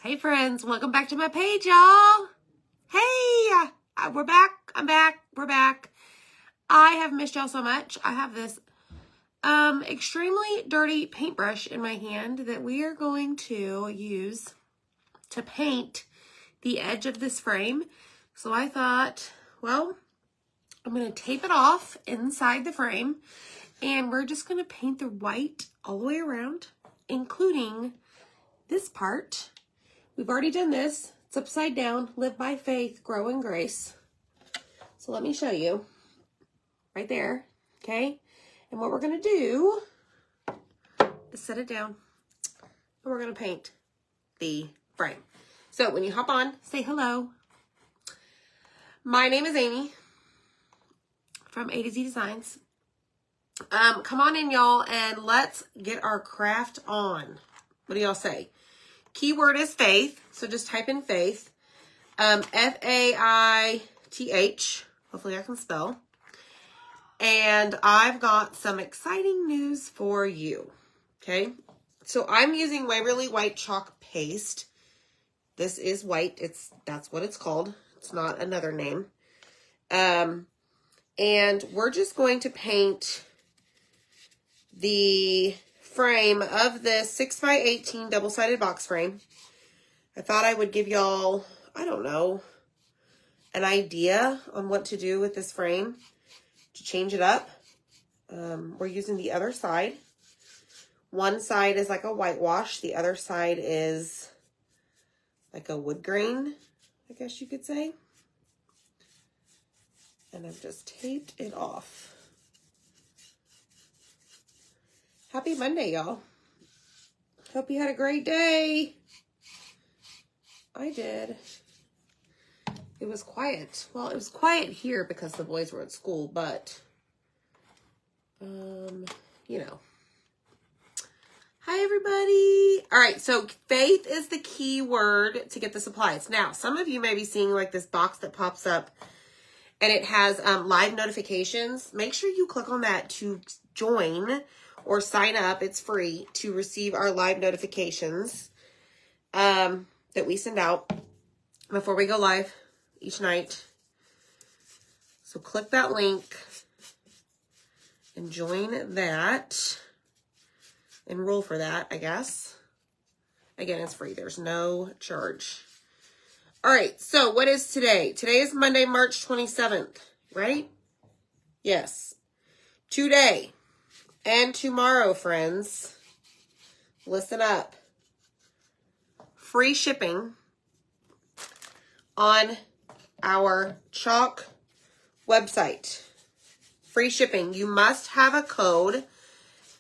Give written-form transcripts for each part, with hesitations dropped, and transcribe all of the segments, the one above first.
Hey friends, welcome back to my page, y'all. Hey, we're back. I'm back. We're back. I have missed y'all so much. I have this extremely dirty paintbrush in my hand that we are going to use to paint the edge of this frame. So I thought, well, I'm going to tape it off inside the frame and we're just going to paint the white all the way around, including this part. We've already done this. It's upside down. Live by faith, grow in grace. So let me show you. Right there. Okay? And what we're going to do is set it down. And we're going to paint the frame. So when you hop on, say hello. My name is Amy from A to Z Designs. Come on in, y'all, and let's get our craft on. What do y'all say? Keyword is faith, so just type in faith. F-A-I-T-H. Hopefully I can spell. And I've got some exciting news for you. Okay? So I'm using Waverly White Chalk Paste. This is white. That's what it's called. It's not another name. And we're just going to paint the frame of this 6x18 double-sided box frame. I thought I would give y'all, I don't know, an idea on what to do with this frame to change it up. We're using the other side. One side is like a whitewash. The other side is like a wood grain, I guess you could say. And I've just taped it off. Happy Monday, y'all. Hope you had a great day. I did. It was quiet. Well, it was quiet here because the boys were at school, but, you know. Hi, everybody. All right, so faith is the key word to get the supplies. Now, some of you may be seeing like this box that pops up and it has live notifications. Make sure you click on that to join or sign up. It's free to receive our live notifications that we send out before we go live each night. So click that link and join that. Enroll for that, I guess. Again, it's free. There's no charge. All right, so what is today? Today is Monday, March 27th, right? Yes. Today and tomorrow, friends, listen up. Free shipping on our chalk website. Free shipping. You must have a code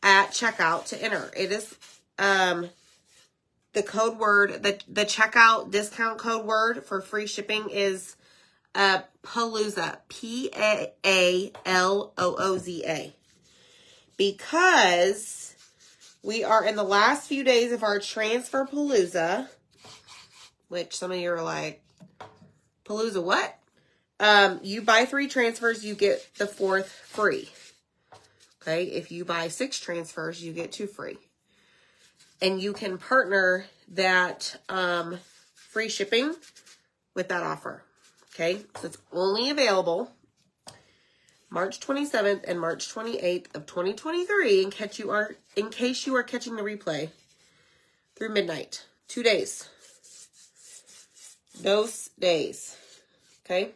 at checkout to enter. It is the code word, the checkout discount code word for free shipping is Palooza. P-A-L-O-O-Z-A. Because we are in the last few days of our Transfer Palooza, which some of you are like, Palooza what? You buy 3 transfers, you get the 4th free. Okay, if you buy 6 transfers, you get 2 free. And you can partner that free shipping with that offer. Okay, so it's only available March 27th and March 28th of 2023 in case you are catching the replay through midnight. 2 days. Those days. Okay.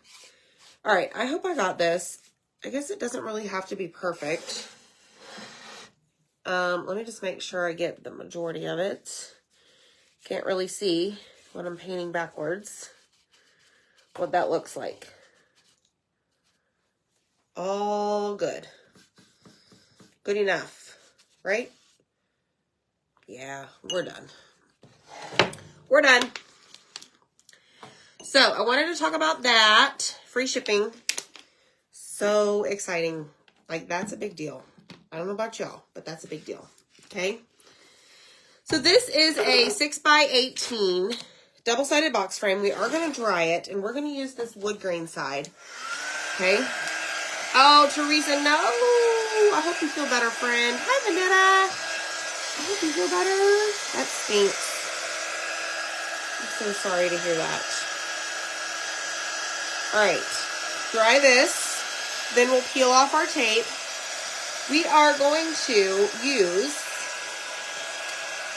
All right. I hope I got this. I guess it doesn't really have to be perfect. Let me just make sure I get the majority of it. Can't really see when I'm painting backwards what that looks like. All good. Good enough, right? Yeah, we're done. We're done. So I wanted to talk about that. Free shipping. So exciting. Like, that's a big deal. I don't know about y'all, but that's a big deal. Okay. So this is a 6x18 double-sided box frame. We are going to dry it, and we're going to use this wood grain side. Okay. Oh, Teresa, no. I hope you feel better, friend. Hi, Vanetta. I hope you feel better. That stinks. I'm so sorry to hear that. All right, dry this. Then we'll peel off our tape. We are going to use,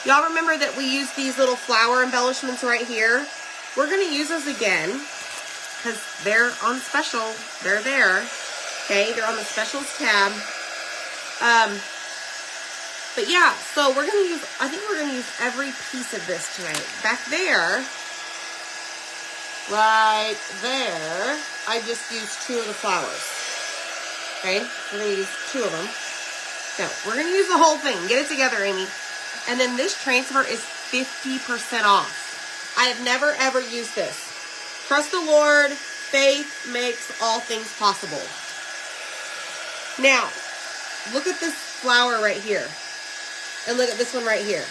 y'all remember that we used these little flower embellishments right here? We're going to use those again because they're on special. They're there. Okay, they're on the specials tab. But yeah, so we're going to use, I think we're going to use every piece of this tonight. Back there, right there, I just used 2 of the flowers. Okay, we're going to use 2 of them. No, we're going to use the whole thing. Get it together, Amy. And then this transfer is 50% off. I have never, ever used this. Trust the Lord. Faith makes all things possible. Now, look at this flower right here. And look at this one right here.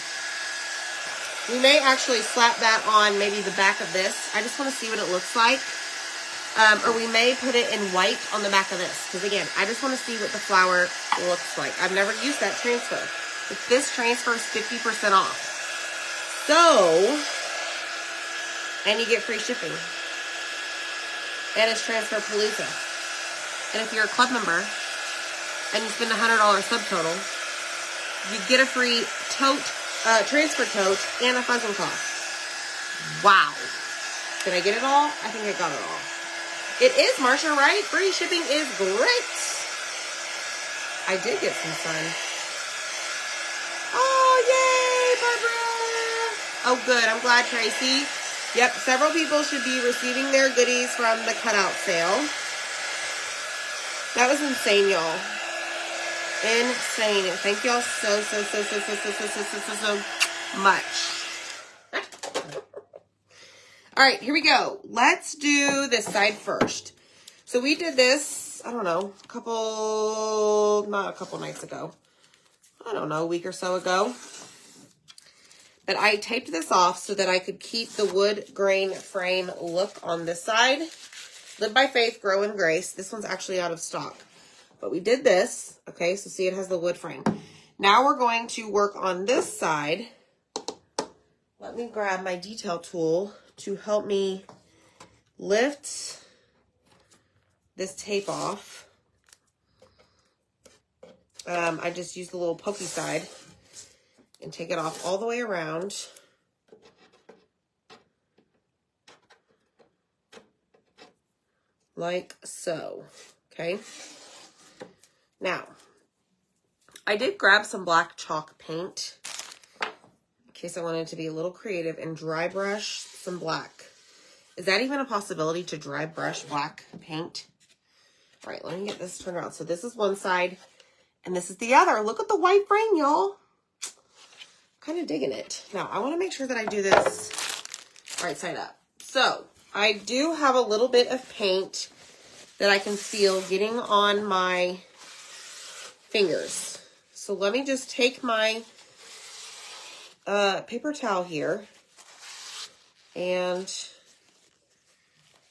We may actually slap that on maybe the back of this. I just want to see what it looks like. Or we may put it in white on the back of this. Because again, I just want to see what the flower looks like. I've never used that transfer. But this transfer is 50% off. So, and you get free shipping. And it's Transfer Palooza. And if you're a club member and you spend $100 subtotal, you get a free tote, transfer tote, and a fuzzing cloth. Wow. Did I get it all? I think I got it all. It is, Marsha, right? Free shipping is great. I did get some sun. Oh, yay, Barbara. Oh, good. I'm glad, Tracy. Yep, several people should be receiving their goodies from the cutout sale. That was insane, y'all. Insane. Thank y'all so much. All right, here we go. Let's do this side first. So we did this, I don't know, not a couple nights ago. I don't know, a week or so ago. But I taped this off so that I could keep the wood grain frame look on this side. Live by Faith, Grow in Grace. This one's actually out of stock. But we did this, okay, so see it has the wood frame. Now we're going to work on this side. Let me grab my detail tool to help me lift this tape off. I just used the little pokey side and take it off all the way around. Like so, okay? Now, I did grab some black chalk paint in case I wanted to be a little creative and dry brush some black. Is that even a possibility to dry brush black paint? All right, let me get this turned around. So this is one side and this is the other. Look at the white frame, y'all. Kind of digging it. Now, I want to make sure that I do this right side up. So I do have a little bit of paint that I can feel getting on my fingers. So let me just take my paper towel here and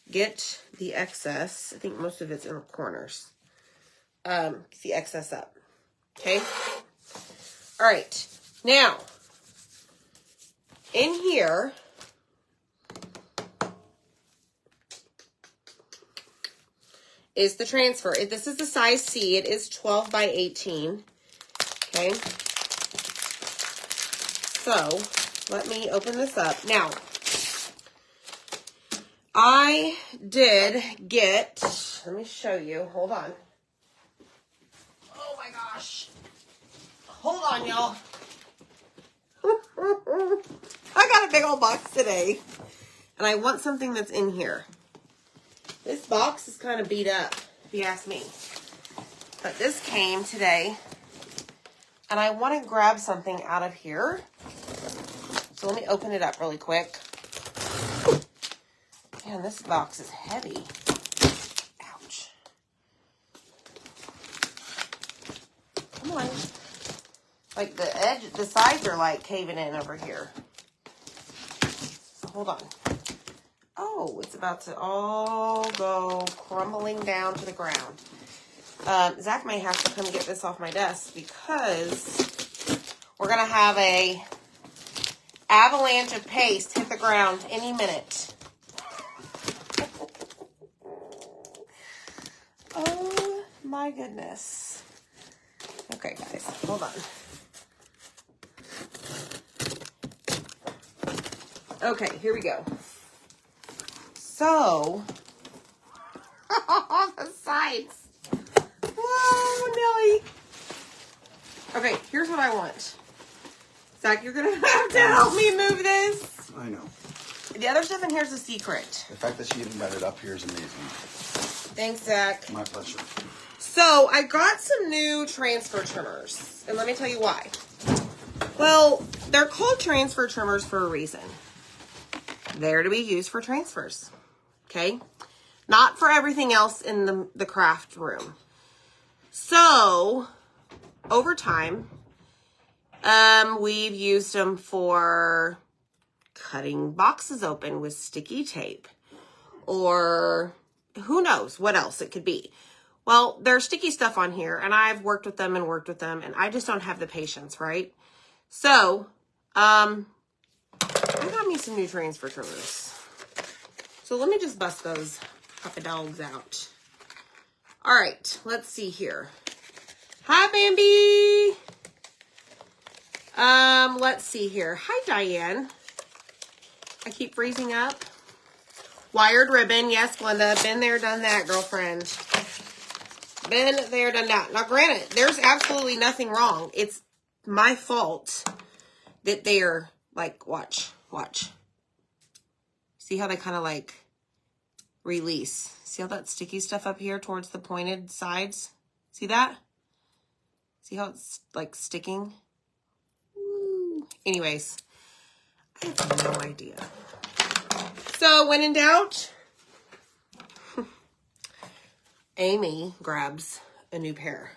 get the excess. I think most of it's in the corners. Get the excess up. Okay. All right. Now, in here, is the transfer. This is the size C. It is 12 by 18. Okay. So, let me open this up. Now, I did get, let me show you. Hold on. Oh my gosh. Hold on, y'all. I got a big old box today. And I want something that's in here. This box is kind of beat up, if you ask me. But this came today. And I want to grab something out of here. So let me open it up really quick. Man, this box is heavy. Ouch. Come on. Like the edge, the sides are like caving in over here. Hold on. Oh, it's about to all go crumbling down to the ground. Zach may have to come get this off my desk because we're going to have a avalanche of paste hit the ground any minute. Oh my goodness. Okay, guys, hold on. Okay, here we go. So, all the sides. Oh, Nelly. Okay, here's what I want. Zach, you're going to have to help me move this. I know. The other stuff in here is a secret. The fact that she even got it up here is amazing. Thanks, Zach. My pleasure. So, I got some new transfer trimmers. And let me tell you why. Well, they're called transfer trimmers for a reason. They're to be used for transfers. Okay? Not for everything else in the craft room. So, over time, we've used them for cutting boxes open with sticky tape. Or who knows what else it could be. Well, there's sticky stuff on here, and I've worked with them, and I just don't have the patience, right? So, I got me some new transfer trimmers. So let me just bust those puppy dogs out. All right, let's see here. Hi, Bambi. Let's see here. Hi, Diane. I keep freezing up. Wired ribbon. Yes, Glenda. Been there, done that, girlfriend. Been there, done that. Now, granted, there's absolutely nothing wrong. It's my fault that they're like, watch. See how they kind of like release. See how that sticky stuff up here towards the pointed sides? See that? See how it's like sticking? Woo. Anyways, I have no idea. So when in doubt, Amy grabs a new pair.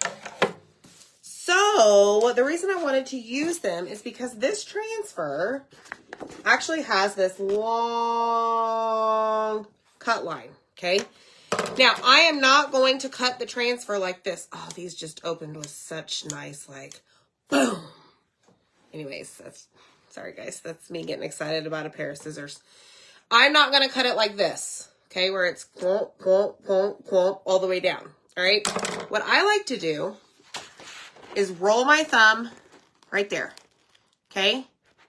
So the reason I wanted to use them is because this transfer actually has this long cut line, okay? Now, I am not going to cut the transfer like this. Oh, these just opened with such nice, like, boom. Anyways, sorry guys, that's me getting excited about a pair of scissors. I'm not going to cut it like this, okay, where it's clomp, clomp, clomp, clomp, all the way down, all right? What I like to do is roll my thumb right there, okay?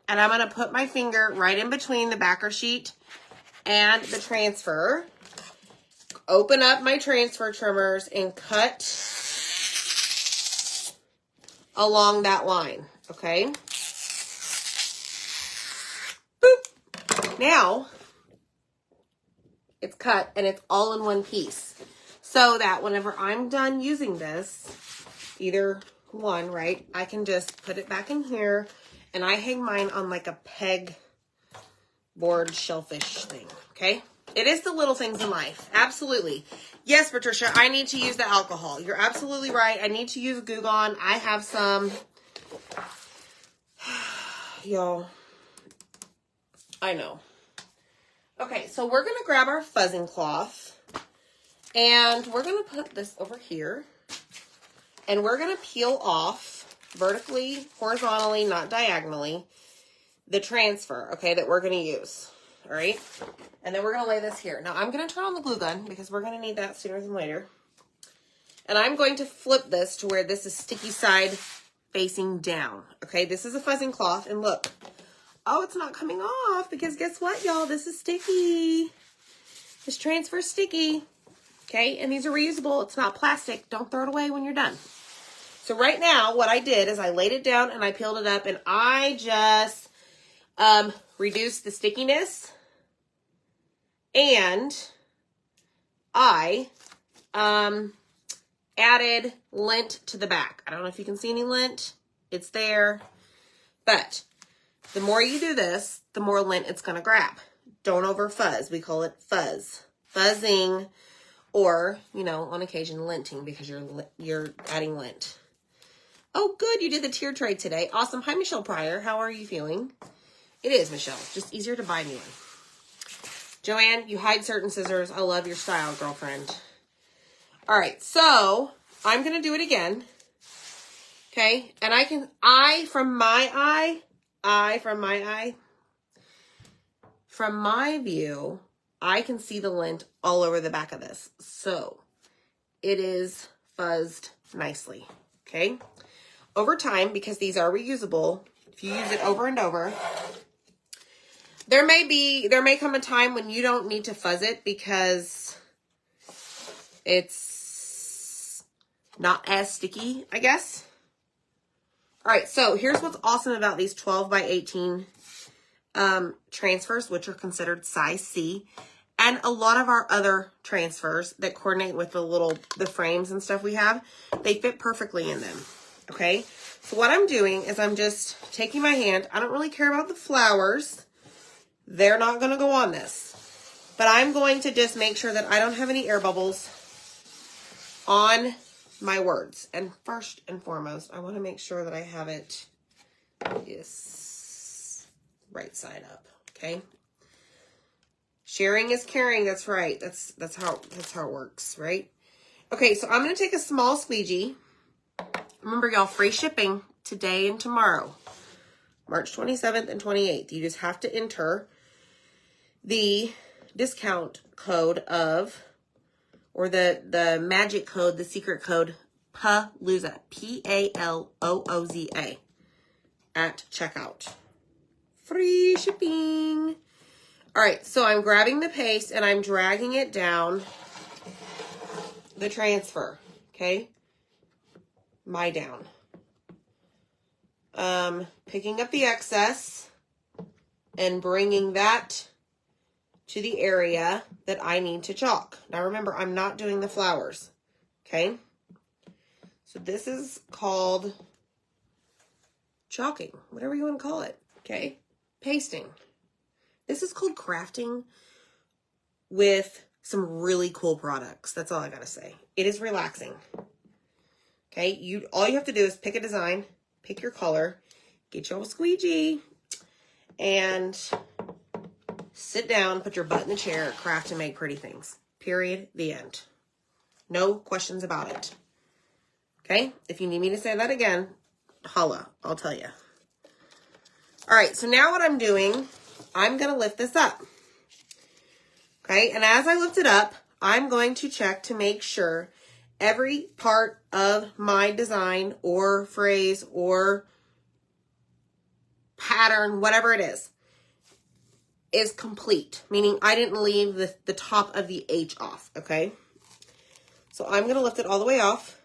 And I'm going to put my finger right in between the backer sheet and the transfer. Open up my transfer trimmers and cut along that line, okay? Boop. Now, it's cut and it's all in one piece. So that whenever I'm done using this, either one, right, I can just put it back in here. And I hang mine on like a peg board shellfish thing, okay? It is the little things in life. Absolutely. Yes, Patricia, I need to use the alcohol. You're absolutely right. I need to use Goo Gone. I have some. Y'all. I know. Okay, so we're going to grab our fuzzing cloth. And we're going to put this over here. And we're going to peel off vertically, horizontally, not diagonally, the transfer, okay, that we're going to use, all right? And then we're going to lay this here. Now, I'm going to turn on the glue gun because we're going to need that sooner than later. And I'm going to flip this to where this is sticky side facing down, okay? This is a fuzzing cloth, and look. Oh, it's not coming off because guess what, y'all? This is sticky. This transfer is sticky, okay? And these are reusable. It's not plastic. Don't throw it away when you're done. So right now, what I did is I laid it down and I peeled it up and I just reduced the stickiness and I added lint to the back. I don't know if you can see any lint. It's there. But the more you do this, the more lint it's going to grab. Don't over fuzz. We call it fuzz. Fuzzing or, you know, on occasion linting because you're adding lint. Oh, good. You did the tier trade today. Awesome. Hi, Michelle Pryor. How are you feeling? It is, Michelle. Just easier to buy new one. Joanne, you hide certain scissors. I love your style, girlfriend. All right. So I'm going to do it again. Okay. And I from my eye, from my view, I can see the lint all over the back of this. So it is fuzzed nicely, okay? Over time, because these are reusable, if you use it over and over, there may come a time when you don't need to fuzz it because it's not as sticky, I guess. All right, so here's what's awesome about these 12 by 18 transfers, which are considered size C, and a lot of our other transfers that coordinate with the frames and stuff we have, they fit perfectly in them, okay? So what I'm doing is I'm just taking my hand. I don't really care about the flowers. They're not going to go on this. But I'm going to just make sure that I don't have any air bubbles on my words. And first and foremost, I want to make sure that I have it right side up, okay? Sharing is caring. That's right. That's how it works, right? Okay, so I'm going to take a small squeegee. Remember, y'all, free shipping today and tomorrow, March 27th and 28th. You just have to enter the discount code of, or the magic code, the secret code, Palooza, Palooza, at checkout. Free shipping. All right, so I'm grabbing the paste and I'm dragging it down the transfer, okay? Down. Picking up the excess and bringing that to the area that I need to chalk. Now remember, I'm not doing the flowers, okay? So this is called chalking, whatever you want to call it, okay? Pasting. This is called crafting with some really cool products. That's all I gotta say. It is relaxing. Okay, all you have to do is pick a design, pick your color, get your squeegee, and sit down, put your butt in the chair, craft and make pretty things. Period. The end. No questions about it. Okay, if you need me to say that again, holla, I'll tell you. All right, so now what I'm doing, I'm going to lift this up. Okay, and as I lift it up, I'm going to check to make sure every part of my design or phrase or pattern, whatever it is complete. Meaning I didn't leave the top of the H off, okay? So I'm going to lift it all the way off.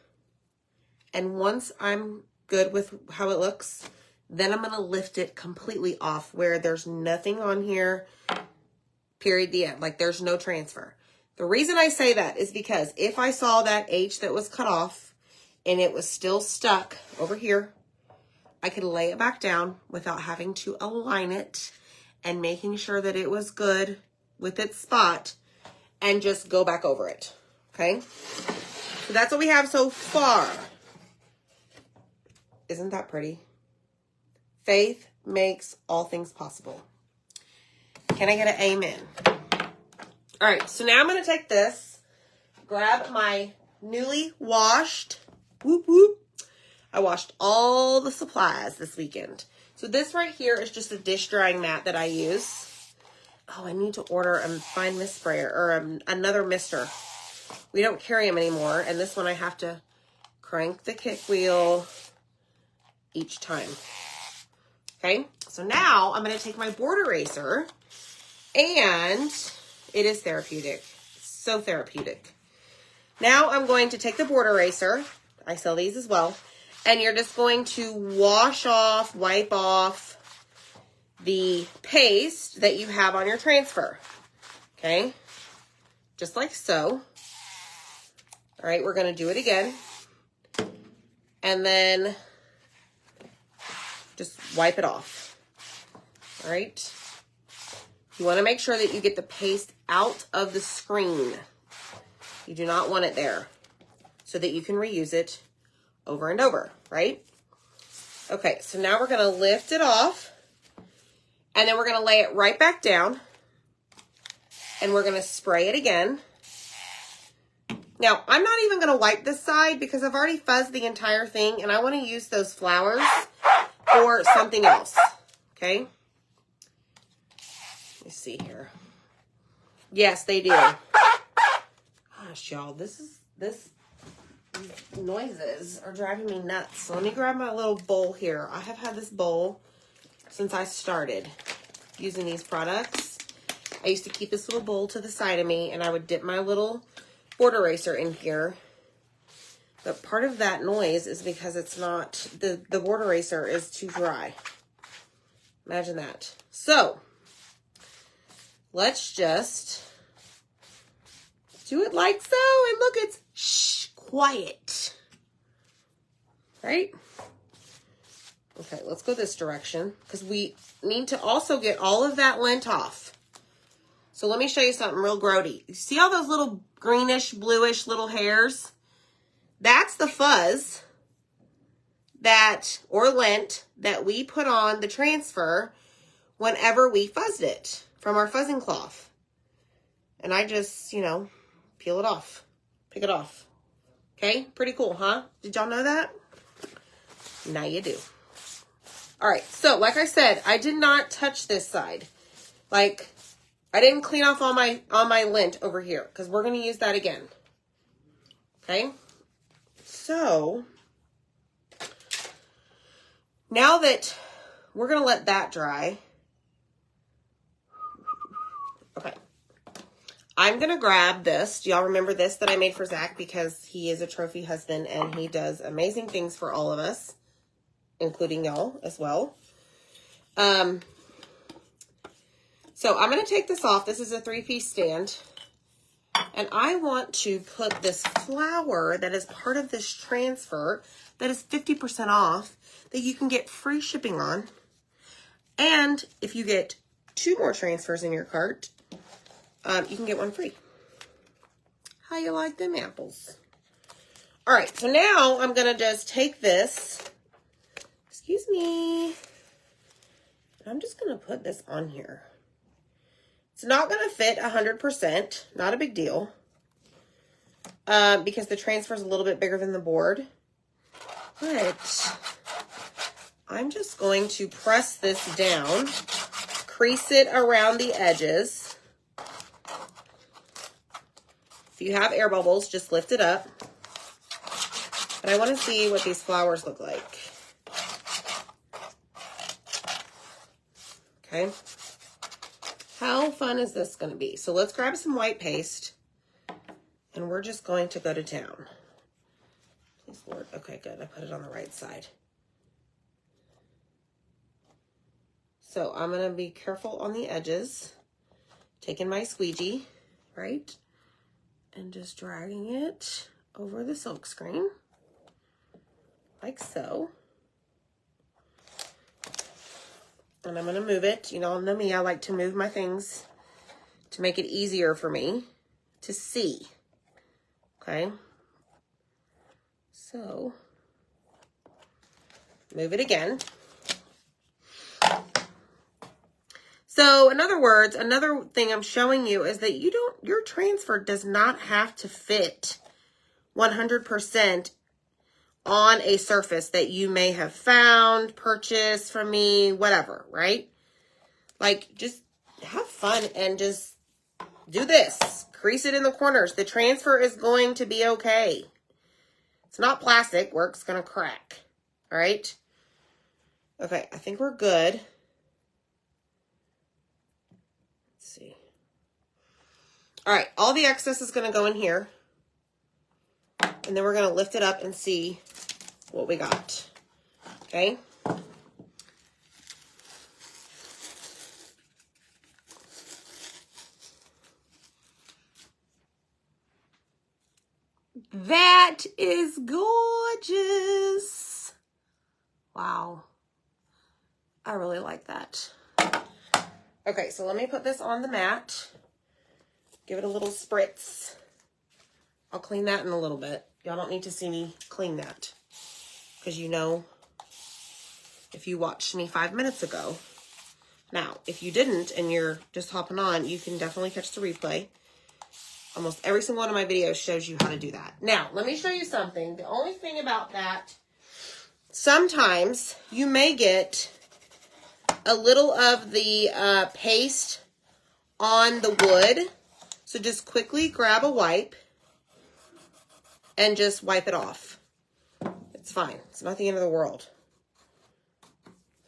And once I'm good with how it looks, then I'm going to lift it completely off where there's nothing on here, period, the end. Like there's no transfer. The reason I say that is because if I saw that H that was cut off and it was still stuck over here, I could lay it back down without having to align it and making sure that it was good with its spot and just go back over it, okay? So that's what we have so far. Isn't that pretty? Faith makes all things possible. Can I get an amen? All right, so now I'm going to take this, grab my newly washed, whoop, whoop. I washed all the supplies this weekend. So this right here is just a dish drying mat that I use. Oh, I need to order a fine mist sprayer or another mister. We don't carry them anymore, and this one I have to crank the kick wheel each time. Okay, so now I'm going to take my board eraser, and it is therapeutic. So therapeutic. Now I'm going to take the board eraser. I sell these as well. And you're just going to wipe off the paste that you have on your transfer. Okay? Just like so. All right, we're going to do it again. And then just wipe it off. All right? You want to make sure that you get the paste out of the screen. You do not want it there so that you can reuse it over and over, right? Okay, so now we're going to lift it off and then we're going to lay it right back down and we're going to spray it again. Now, I'm not even going to wipe this side because I've already fuzzed the entire thing and I want to use those flowers for something else, okay? Let's see here. Yes, they do. Gosh, y'all, this noises are driving me nuts. So let me grab my little bowl here. I have had this bowl since I started using these products. I used to keep this little bowl to the side of me, and I would dip my little board eraser in here. But part of that noise is because it's not, the board eraser is too dry. Imagine that. So, let's just do it like so. And look, it's shh, quiet. Right? Okay, let's go this direction because we need to also get all of that lint off. So let me show you something real grody. You see all those little greenish, bluish little hairs? That's the fuzz or lint that we put on the transfer whenever we fuzzed it from our fuzzing cloth. And I just, peel it off, pick it off. Okay, pretty cool, huh? Did y'all know that? Now you do. All right, so like I said, I did not touch this side. Like, I didn't clean off all my lint over here because we're going to use that again. Okay? So, now that we're going to let that dry. Okay. I'm going to grab this. Do y'all remember this that I made for Zach because he is a trophy husband and he does amazing things for all of us, including y'all as well. So I'm going to take this off. This is a 3-piece stand. And I want to put this flower that is part of this transfer that is 50% off that you can get free shipping on. And if you get 2 more transfers in your cart, you can get 1 free. How you like them apples? All right, so now I'm going to just take this. Excuse me. I'm just going to put this on here. It's not going to fit 100%. Not a big deal. Because the transfer is a little bit bigger than the board. But I'm just going to press this down. Crease it around the edges. If you have air bubbles, just lift it up. And I want to see what these flowers look like. Okay. How fun is this going to be? So let's grab some white paste. And we're just going to go to town. Please, Lord. Okay, good. I put it on the right side. So I'm going to be careful on the edges. Taking my squeegee, right? And just dragging it over the silk screen. Like so. And I'm going to move it. You all know me, I like to move my things to make it easier for me to see. Okay. So, move it again. So, in other words, another thing I'm showing you is that your transfer does not have to fit 100% on a surface that you may have found, purchased from me, whatever, right? Like, just have fun and just do this. Crease it in the corners. The transfer is going to be okay. It's not plastic. Work's going to crack. All right? Okay, I think we're good. Let's see. All right, all the excess is going to go in here. And then we're going to lift it up and see what we got. Okay? That is gorgeous. Wow. I really like that. Okay, so let me put this on the mat. Give it a little spritz. I'll clean that in a little bit. Y'all don't need to see me clean that. Because you know, if you watched me 5 minutes ago. Now, if you didn't and you're just hopping on, you can definitely catch the replay. Almost every single one of my videos shows you how to do that. Now, let me show you something. The only thing about that, sometimes you may get a little of the paste on the wood. So just quickly grab a wipe and just wipe it off. It's fine. It's not the end of the world.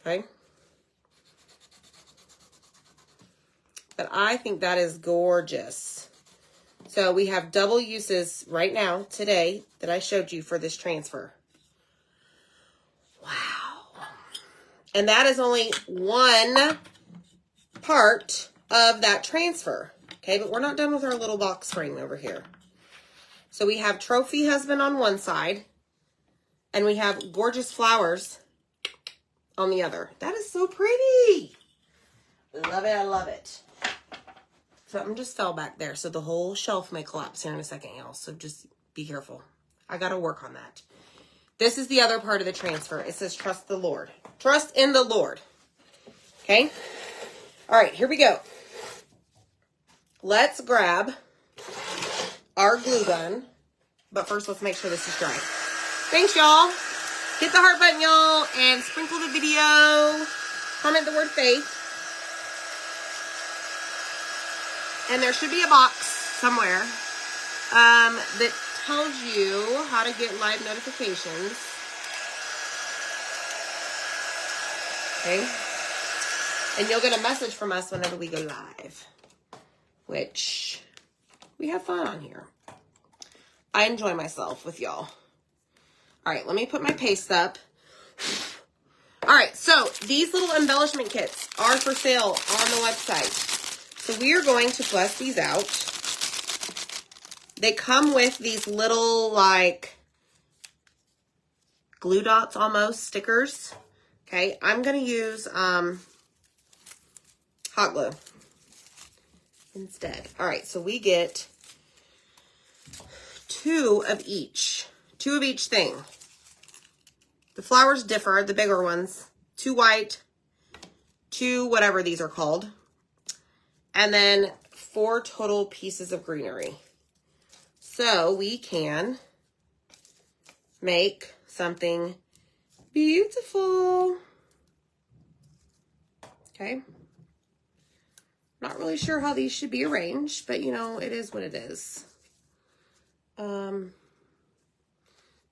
Okay? But I think that is gorgeous. So we have double uses right now, today, that I showed you for this transfer. Wow. And that is only one part of that transfer. Okay, but we're not done with our little box frame over here. So we have Trophy Husband on one side, and we have Gorgeous Flowers on the other. That is so pretty. Love it, I love it. Something just fell back there, so the whole shelf may collapse here in a second, y'all. So just be careful. I got to work on that. This is the other part of the transfer. It says trust the Lord. Trust in the Lord. Okay? All right, here we go. Let's grab our glue gun. But first, let's make sure this is dry. Thanks, y'all. Hit the heart button, y'all, and sprinkle the video. Comment the word faith. And there should be a box somewhere that tells you how to get live notifications. Okay? And you'll get a message from us whenever we go live, which we have fun on here. I enjoy myself with y'all. All right, let me put my paste up. All right, so these little embellishment kits are for sale on the website. So we are going to bust these out. They come with these little, like, glue dots almost, stickers. Okay, I'm going to use hot glue instead. All right, so we get two of each thing. The flowers differ, the bigger ones. 2 white, 2 whatever these are called. And then 4 total pieces of greenery. So we can make something beautiful. Okay. Not really sure how these should be arranged, but you know, it is what it is.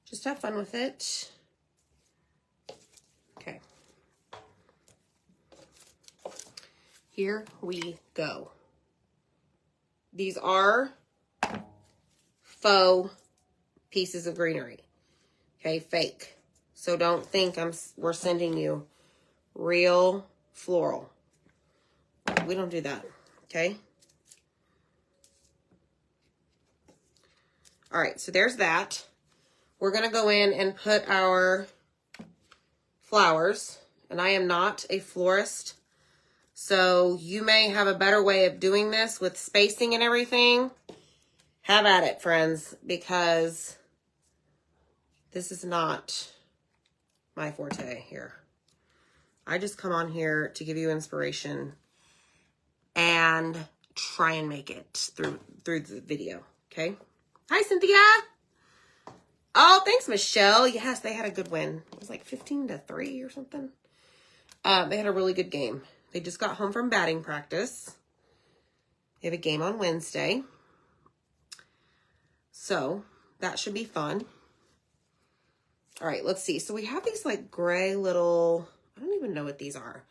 Just have fun with it. Okay. Here we go. These are faux pieces of greenery. Okay, fake. So don't think we're sending you real floral. We don't do that. Okay. All right, so there's that. We're going to go in and put our flowers, and I am not a florist, so you may have a better way of doing this with spacing and everything. Have at it, friends, because this is not my forte here. I just come on here to give you inspiration and try and make it through the video, okay? Hi, Cynthia. Oh, thanks, Michelle. Yes, they had a good win. It was like 15-3 or something. They had a really good game. They just got home from batting practice. They have a game on Wednesday. So that should be fun. All right, let's see. So we have these like gray little, I don't even know what these are.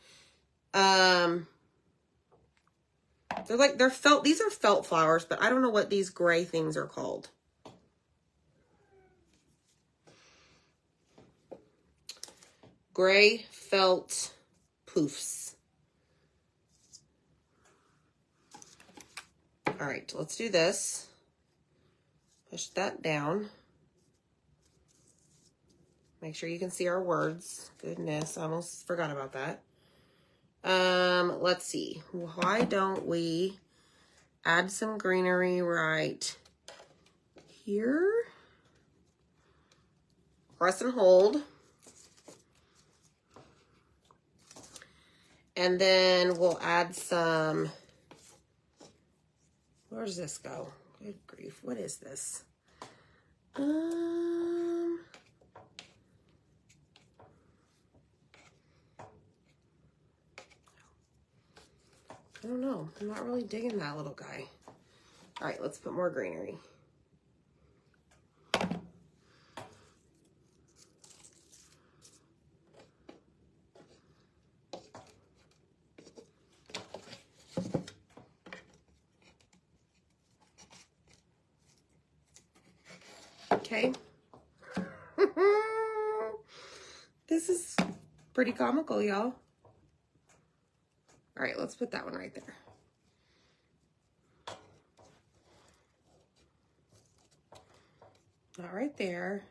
They're felt, these are felt flowers, but I don't know what these gray things are called. Gray felt poofs. All right, let's do this. Push that down. Make sure you can see our words. Goodness, I almost forgot about that. Let's see. Why don't we add some greenery right here? Press and hold. And then we'll add some, where does this go? Good grief, what is this? I don't know. I'm not really digging that little guy. All right, let's put more greenery. Okay. This is pretty comical, y'all. All right, let's put that one right there. Not right there.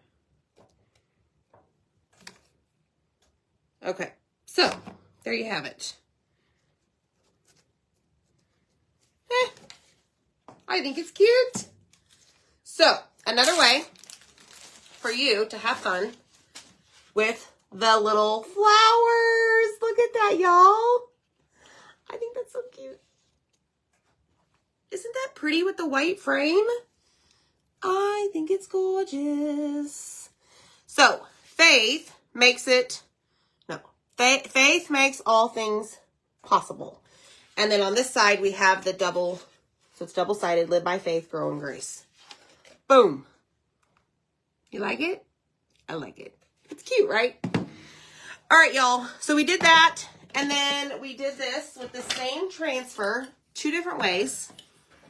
Okay, so there you have it. I think it's cute. So, another way for you to have fun with the little flowers. Look at that, y'all. I think that's so cute. Isn't that pretty with the white frame? I think it's gorgeous. So, Faith makes all things possible. And then on this side, we have the double, so it's double-sided, Live by Faith, Grow in Grace. Boom. You like it? I like it. It's cute, right? All right, y'all. So we did that, and then we did this with the same transfer, 2 different ways,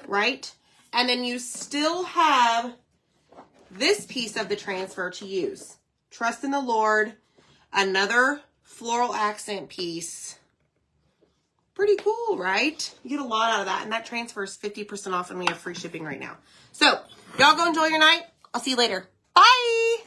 right? And then you still have this piece of the transfer to use. Trust in the Lord, another floral accent piece. Pretty cool, right? You get a lot out of that, and that transfer is 50% off, and we have free shipping right now. So, y'all go enjoy your night. I'll see you later. Bye!